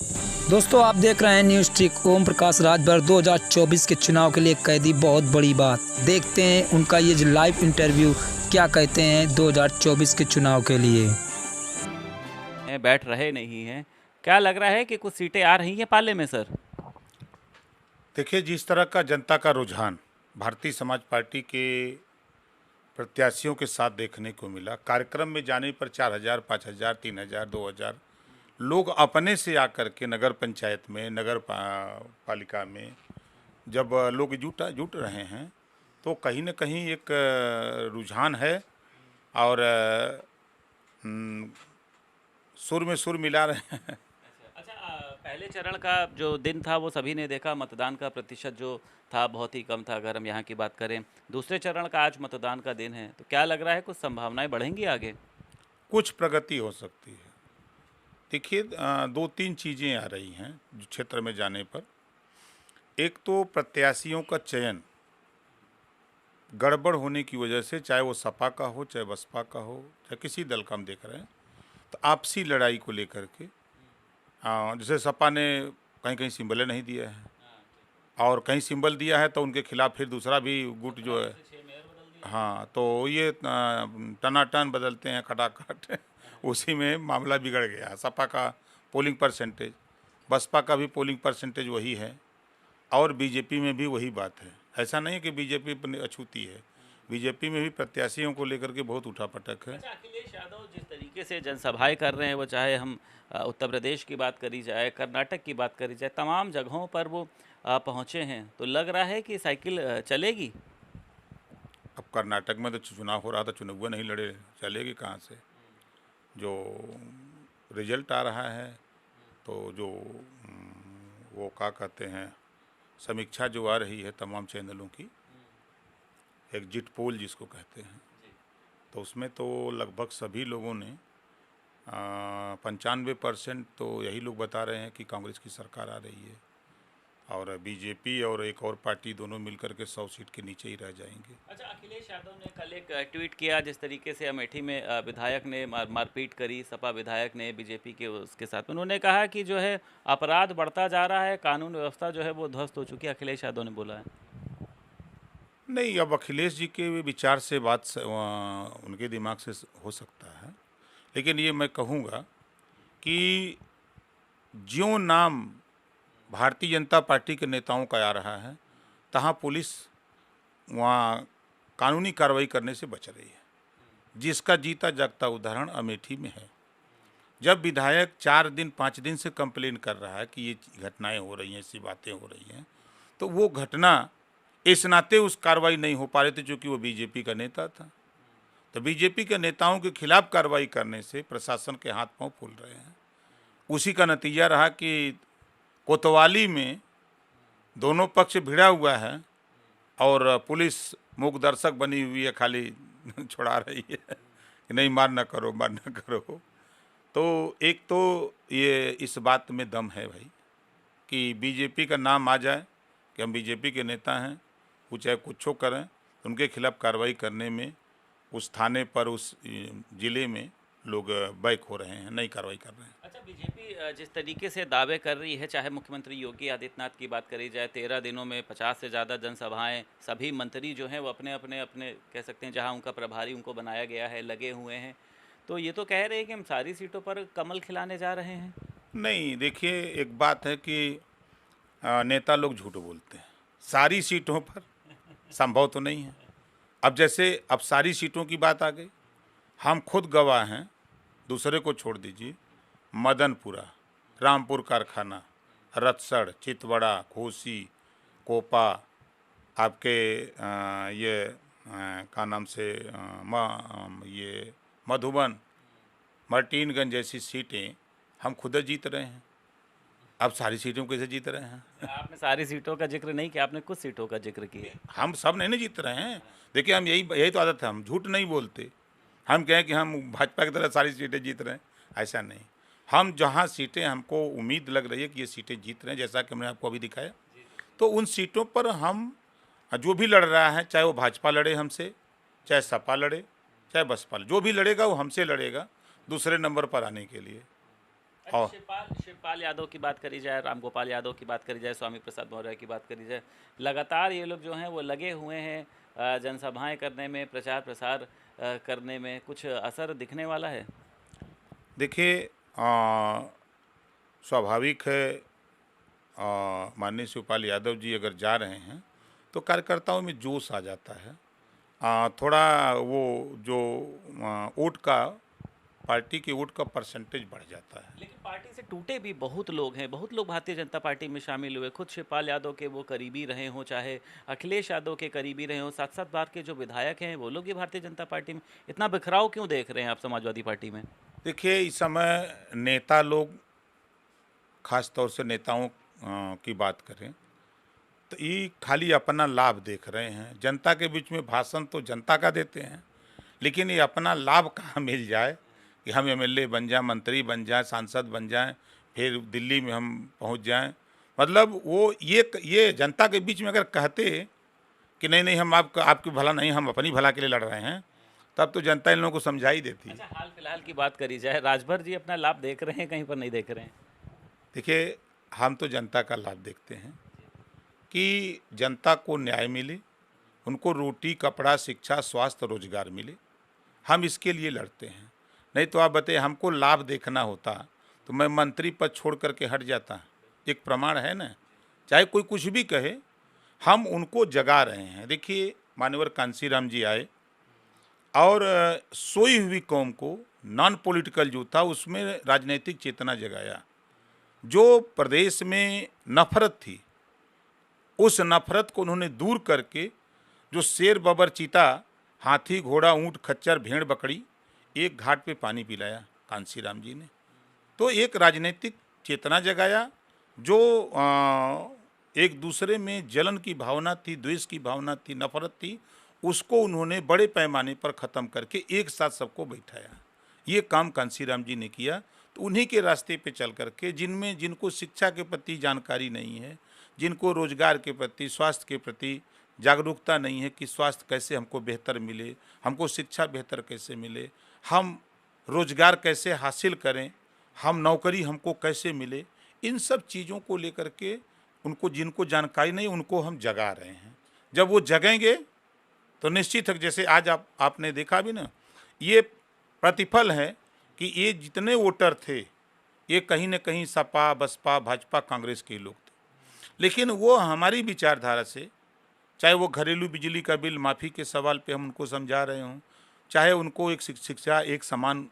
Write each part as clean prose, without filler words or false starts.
दोस्तों आप देख रहे हैं न्यूज़ ट्रिक। ओम प्रकाश राजभर 2024 के चुनाव के लिए कैदी बहुत बड़ी बात। देखते हैं उनका ये जो लाइव इंटरव्यू क्या कहते हैं 2024 के चुनाव के लिए। बैठ रहे नहीं हैं। क्या लग रहा है कि कुछ सीटें आ रही हैं पाले में सर? देखिए, जिस तरह का जनता का रुझान भारतीय समाज पार्टी के प्रत्याशियों के साथ देखने को मिला, कार्यक्रम में जाने पर 4,000, 5,000, 3,000, 2,000 लोग अपने से आकर के नगर पंचायत में, नगर पालिका में जब लोग जुट रहे हैं, तो कहीं न कहीं एक रुझान है और सुर में सुर मिला रहे हैं। अच्छा, पहले चरण का जो दिन था वो सभी ने देखा, मतदान का प्रतिशत जो था बहुत ही कम था अगर हम यहाँ की बात करें। दूसरे चरण का आज मतदान का दिन है, तो क्या लग रहा है कुछ संभावनाएं बढ़ेंगी आगे? कुछ प्रगति हो सकती है। देखिए, 2-3 चीज़ें आ रही हैं जो क्षेत्र में जाने पर। एक तो प्रत्याशियों का चयन गड़बड़ होने की वजह से, चाहे वो सपा का हो, चाहे बसपा का हो, चाहे किसी दल का हम देख रहे हैं, तो आपसी लड़ाई को लेकर के जैसे सपा ने कहीं कहीं सिंबलें नहीं दिया है और कहीं सिंबल दिया है तो उनके खिलाफ फिर दूसरा भी गुट जो है, हाँ, तो ये टनाटन बदलते हैं खटाखट उसी में मामला बिगड़ गया। सपा का पोलिंग परसेंटेज, बसपा का भी पोलिंग परसेंटेज वही है और बीजेपी में भी वही बात है। ऐसा नहीं है कि बीजेपी अछूती है, बीजेपी में भी प्रत्याशियों को लेकर के बहुत उठापटक है। अच्छा, अखिलेश यादव जिस तरीके से जनसभाएं कर रहे हैं, वो चाहे हम उत्तर प्रदेश की बात करी जाए, कर्नाटक की बात करी जाए, तमाम जगहों पर वो पहुंचे हैं, तो लग रहा है कि साइकिल चलेगी। अब कर्नाटक में तो चुनाव हो रहा था, चुनाव नहीं लड़े, चलेगी कहाँ से? जो रिजल्ट आ रहा है, तो जो वो क्या कहते हैं, समीक्षा जो आ रही है तमाम चैनलों की, एग्जिट पोल जिसको कहते हैं, तो उसमें तो लगभग सभी लोगों ने 95% तो यही लोग बता रहे हैं कि कांग्रेस की सरकार आ रही है और बीजेपी और एक और पार्टी दोनों मिलकर के 100 सीट के नीचे ही रह जाएंगे। अच्छा, अखिलेश यादव ने कल एक ट्वीट किया जिस तरीके से अमेठी में विधायक ने मारपीट करी, सपा विधायक ने बीजेपी के उसके साथ। उन्होंने कहा कि जो है अपराध बढ़ता जा रहा है, कानून व्यवस्था जो है वो ध्वस्त हो चुकी है, अखिलेश यादव ने बोला है। नहीं, अब अखिलेश जी के विचार से बात उनके दिमाग से हो सकता है, लेकिन ये मैं कहूँगा कि ज्यों नाम भारतीय जनता पार्टी के नेताओं का आ रहा है, तहाँ पुलिस वहाँ कानूनी कार्रवाई करने से बच रही है, जिसका जीता जागता उदाहरण अमेठी में है। जब विधायक 4 दिन 5 दिन से कंप्लेन कर रहा है कि ये घटनाएं हो रही हैं, ऐसी बातें हो रही हैं, तो वो घटना इस नाते उस कार्रवाई नहीं हो पा रहे थे क्योंकि वो बीजेपी का नेता था। तो बीजेपी के नेताओं के खिलाफ कार्रवाई करने से प्रशासन के हाथ पांव फूल रहे हैं। उसी का नतीजा रहा कि कोतवाली में दोनों पक्ष भिड़ा हुआ है और पुलिस मूक दर्शक बनी हुई है, खाली छुड़ा रही है कि नहीं, मार न करो, मार न करो। तो एक तो ये इस बात में दम है भाई कि बीजेपी का नाम आ जाए कि हम बीजेपी के नेता हैं, वो चाहे कुछ करें, उनके खिलाफ कार्रवाई करने में उस थाने पर, उस ज़िले में लोग बैक हो रहे हैं, नहीं कार्रवाई कर रहे हैं। अच्छा, बीजेपी जिस तरीके से दावे कर रही है, चाहे मुख्यमंत्री योगी आदित्यनाथ की बात करी जाए, 13 दिनों में 50 से ज़्यादा जनसभाएं, सभी मंत्री जो हैं वो अपने अपने अपने कह सकते हैं जहां उनका प्रभारी उनको बनाया गया है लगे हुए हैं, तो ये तो कह रहे हैं कि हम सारी सीटों पर कमल खिलाने जा रहे हैं। नहीं, देखिए, एक बात है कि नेता लोग झूठ बोलते हैं, सारी सीटों पर संभव तो नहीं है। अब जैसे अब सारी सीटों की बात आ गई, हम खुद गवाह हैं, दूसरे को छोड़ दीजिए, मदनपुरा, रामपुर कारखाना, रतसड़, चितवड़ा, घोसी, कोपा, आपके ये का नाम से ये मधुबन, मर्टीनगंज जैसी सीटें हम खुद जीत रहे हैं। अब सारी सीटों को कैसे जीत रहे हैं? आपने सारी सीटों का जिक्र नहीं किया, आपने कुछ सीटों का जिक्र किया। हम सब नहीं ना जीत रहे हैं। देखिए, हम यही यही तो आदत है, हम झूठ नहीं बोलते। हम कहें कि हम भाजपा की तरह सारी सीटें जीत रहे हैं, ऐसा नहीं। हम जहाँ सीटें हमको उम्मीद लग रही है कि ये सीटें जीत रहे हैं, जैसा कि मैंने आपको अभी दिखाया, तो उन सीटों पर हम जो भी लड़ रहा है, चाहे वो भाजपा लड़े हमसे, चाहे सपा लड़े, चाहे बसपा, जो भी लड़ेगा वो हमसे लड़ेगा दूसरे नंबर पर आने के लिए। और शिवपाल यादव की बात करी जाए, रामगोपाल यादव की बात करी जाए, स्वामी प्रसाद मौर्य की बात करी जाए, लगातार ये लोग जो हैं वो लगे हुए हैं जनसभाएं करने में, प्रचार प्रसार करने में। कुछ असर दिखने वाला है? देखिए, स्वाभाविक है, माननीय शिवपाल यादव जी अगर जा रहे हैं तो कार्यकर्ताओं में जोश आ जाता है। थोड़ा वो जो वोट का, पार्टी के वोट का परसेंटेज बढ़ जाता है। लेकिन पार्टी से टूटे भी बहुत लोग हैं, बहुत लोग भारतीय जनता पार्टी में शामिल हुए। खुद शिवपाल यादव के वो करीबी रहे हों, चाहे अखिलेश यादव के करीबी रहे हों, 7-7 बार के जो विधायक हैं वो लोग भी भारतीय जनता पार्टी में। इतना बिखराव क्यों देख रहे हैं आप समाजवादी पार्टी में? देखिए, इस समय नेता लोग, खास तौर से नेताओं की बात करें तो ये खाली अपना लाभ देख रहे हैं। जनता के बीच में भाषण तो जनता का देते हैं, लेकिन ये अपना लाभ कहाँ मिल जाए कि हम एमएलए बन जाएं, मंत्री बन जाएं, सांसद बन जाएं, फिर दिल्ली में हम पहुंच जाएं। मतलब वो ये जनता के बीच में अगर कहते कि नहीं नहीं, हम आपकी भला नहीं, हम अपनी भला के लिए लड़ रहे हैं, तब तो जनता इन लोगों को समझा ही देती। अच्छा, हाल फिलहाल की बात करी जाए, राजभर जी अपना लाभ देख रहे हैं, कहीं पर नहीं देख रहे हैं? देखिए, हम तो जनता का लाभ देखते हैं कि जनता को न्याय मिले, उनको रोटी, कपड़ा, शिक्षा, स्वास्थ्य, रोजगार मिले। हम इसके लिए लड़ते हैं। नहीं तो आप बताइए, हमको लाभ देखना होता तो मैं मंत्री पद छोड़ करके हट जाता। एक प्रमाण है ना, चाहे कोई कुछ भी कहे, हम उनको जगा रहे हैं। देखिए, मान्यवर कांशीराम जी आए और सोई हुई कौम को, नॉन पॉलिटिकल जो था उसमें राजनीतिक चेतना जगाया। जो प्रदेश में नफरत थी, उस नफरत को उन्होंने दूर करके, जो शेर, बबर, चीता, हाथी, घोड़ा, ऊंट, खच्चर, भेड़, बकरी, एक घाट पे पानी पिलाया कांशीराम जी ने। तो एक राजनीतिक चेतना जगाया। जो एक दूसरे में जलन की भावना थी, द्वेष की भावना थी, नफरत थी, उसको उन्होंने बड़े पैमाने पर ख़त्म करके एक साथ सबको बैठाया। ये काम कांशीराम जी ने किया। तो उन्हीं के रास्ते पे चल करके, जिनको शिक्षा के प्रति जानकारी नहीं है, जिनको रोजगार के प्रति, स्वास्थ्य के प्रति जागरूकता नहीं है कि स्वास्थ्य कैसे हमको बेहतर मिले, हमको शिक्षा बेहतर कैसे मिले, हम रोजगार कैसे हासिल करें, हम नौकरी हमको कैसे मिले, इन सब चीज़ों को लेकर के उनको, जिनको जानकारी नहीं, उनको हम जगा रहे हैं। जब वो जगेंगे तो निश्चित है, जैसे आज आपने देखा भी ना, ये प्रतिफल है कि ये जितने वोटर थे, ये कहीं न कहीं सपा, बसपा, भाजपा, कांग्रेस के लोग थे। लेकिन वो हमारी विचारधारा से, चाहे वो घरेलू बिजली का बिल माफ़ी के सवाल पे हम उनको समझा रहे हों, चाहे उनको एक शिक्षा, एक समान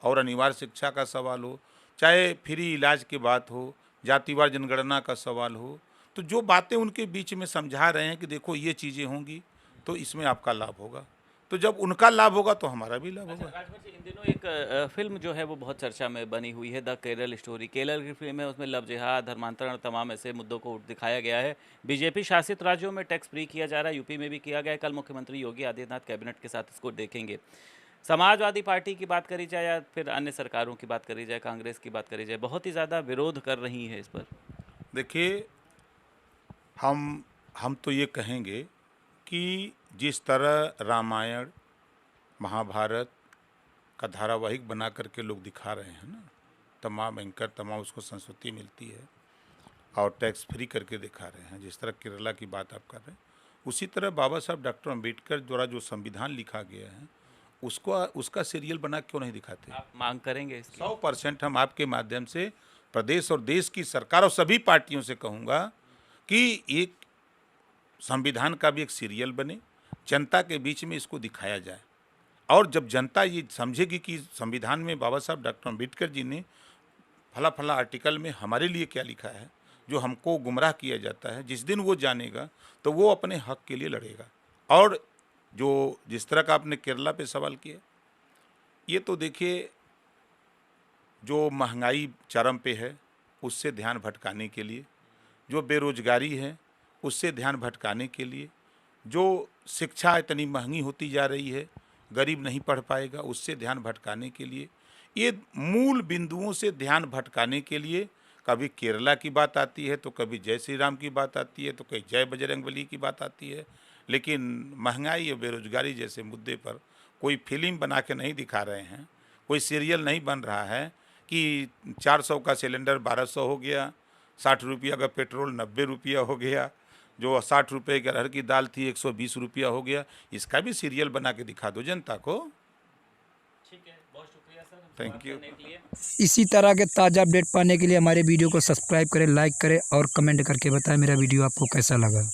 और अनिवार्य शिक्षा का सवाल हो, चाहे फ्री इलाज की बात हो, जातिवार जनगणना का सवाल हो, तो जो बातें उनके बीच में समझा रहे हैं कि देखो ये चीज़ें होंगी तो इसमें आपका लाभ होगा। तो जब उनका लाभ होगा तो हमारा भी लाभ होगा। राजभर जी, इन दिनों एक फिल्म जो है वो बहुत चर्चा में बनी हुई है, द केरल स्टोरी। केरल की फिल्म है, उसमें लव जिहाद, धर्मांतरण, तमाम ऐसे मुद्दों को दिखाया गया है। बीजेपी शासित राज्यों में टैक्स फ्री किया जा रहा है, यूपी में भी किया गया है। कल मुख्यमंत्री योगी आदित्यनाथ कैबिनेट के साथ इसको देखेंगे। समाजवादी पार्टी की बात करी जाए या फिर अन्य सरकारों की बात करी जाए, कांग्रेस की बात करी जाए, बहुत ही ज़्यादा विरोध कर रही है इस पर। देखिए, हम तो ये कहेंगे कि जिस तरह रामायण, महाभारत का धारावाहिक बना करके लोग दिखा रहे हैं ना, तमाम एंकर, तमाम उसको संस्कृति मिलती है और टैक्स फ्री करके दिखा रहे हैं, जिस तरह केरला की बात आप कर रहे हैं, उसी तरह बाबा साहब डॉक्टर अम्बेडकर द्वारा जो संविधान लिखा गया है, उसका सीरियल बना क्यों नहीं दिखाते? आप मांग करेंगे इसकी? 100% हम आपके माध्यम से प्रदेश और देश की सरकार और सभी पार्टियों से कहूँगा कि एक संविधान का भी एक सीरियल बने, जनता के बीच में इसको दिखाया जाए। और जब जनता ये समझेगी कि संविधान में बाबा साहब डॉक्टर अम्बेडकर जी ने फला फला आर्टिकल में हमारे लिए क्या लिखा है, जो हमको गुमराह किया जाता है, जिस दिन वो जानेगा तो वो अपने हक के लिए लड़ेगा। और जो जिस तरह का आपने केरला पे सवाल किया, ये तो देखिए, जो महंगाई चरम पे है उससे ध्यान भटकाने के लिए, जो बेरोजगारी है उससे ध्यान भटकाने के लिए, जो शिक्षा इतनी महंगी होती जा रही है, गरीब नहीं पढ़ पाएगा, उससे ध्यान भटकाने के लिए, ये मूल बिंदुओं से ध्यान भटकाने के लिए कभी केरला की बात आती है, तो कभी जय श्री राम की बात आती है, तो कहीं जय बजरंगबली की बात आती है। लेकिन महंगाई और बेरोजगारी जैसे मुद्दे पर कोई फिल्म बना के नहीं दिखा रहे हैं, कोई सीरियल नहीं बन रहा है कि 400 का सिलेंडर 1200 हो गया, 60 रुपया का पेट्रोल 90 रुपया हो गया, जो 60 रुपये की अरहर की दाल थी 120 रुपया हो गया। इसका भी सीरियल बना के दिखा दो जनता को। ठीक है, बहुत शुक्रिया सर Thank बात you. करने के लिए। इसी तरह के ताज़ा अपडेट पाने के लिए हमारे वीडियो को सब्सक्राइब करें, लाइक करें और कमेंट करके बताएं मेरा वीडियो आपको कैसा लगा।